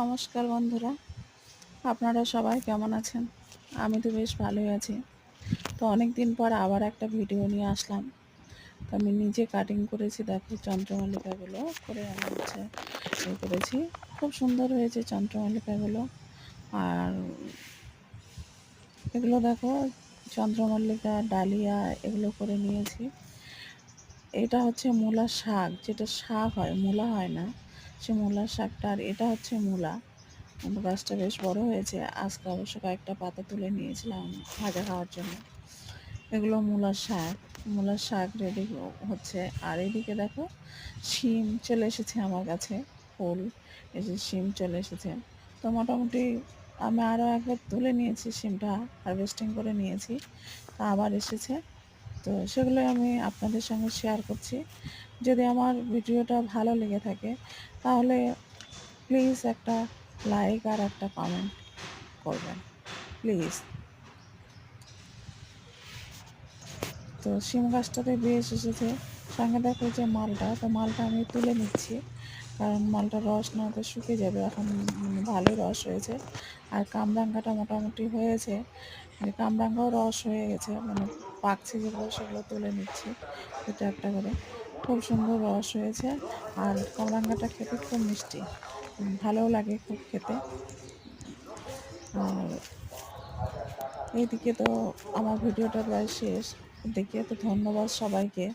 নমস্কার বন্ধুরা, আপনারা সবাই কেমন আছেন? আমি তো বেশ ভালোই আছি। তো অনেক দিন পর আবার একটা ভিডিও নিয়ে আসলাম। তো আমি নিজে কাটিং করেছি, দেখো চন্দ্রমল্লিকাগুলো করে আমি করেছি। খুব সুন্দর হয়েছে চন্দ্রমল্লিকাগুলো। আর এগুলো দেখো, চন্দ্রমল্লিকা, ডালিয়া এগুলো করে নিয়েছি। এটা হচ্ছে মূলা শাক, যেটা শাক হয়, মূলা হয় না। সে মূলার শাকটা, আর এটা হচ্ছে মূলা। গাছটা বেশ বড় হয়েছে। আজকে অবশ্য কয়েকটা পাতা তুলে নিয়েছিলাম ভাজা খাওয়ার জন্য। এগুলো মূলার শাক রেডি হচ্ছে। আর এদিকে দেখো, শিম চলে এসেছে আমার কাছে, ফুল এসে শিম চলে এসেছে। তো মোটামুটি আমি আরও একবার তুলে নিয়েছি, শিমটা হারভেস্টিং করে নিয়েছি, তা আবার এসেছে। তো সেগুলো আমি আপনাদের সঙ্গে শেয়ার করছি। যদি আমার ভিডিওটা ভালো লেগে থাকে তাহলে প্লিজ একটা লাইক আর একটা কমেন্ট করবেন, প্লিজ। তো শিম গাছটাতে বেশ এসেছে। সঙ্গে দেখো যে মালটা, তো মালটা আমি তুলে নিচ্ছি, কারণ মালটা রস না তো শুকিয়ে যাবে। এখন ভালোই রস হয়েছে। আর কামরাঙ্গাটা মোটামুটি হয়েছে, কামরাঙ্গাও রস হয়ে গেছে, মানে পাকছে যেগুলো সেগুলো তুলে নিচ্ছি দুটো একটা করে। খুব সুন্দর রস হয়েছে। আর কামরাঙ্গাটা খেতে খুব মিষ্টি, ভালোও লাগে খুব খেতে। আর এইদিকে তো আমার ভিডিওটা প্রায় শেষ। দেখে তো ধন্যবাদ সবাইকে।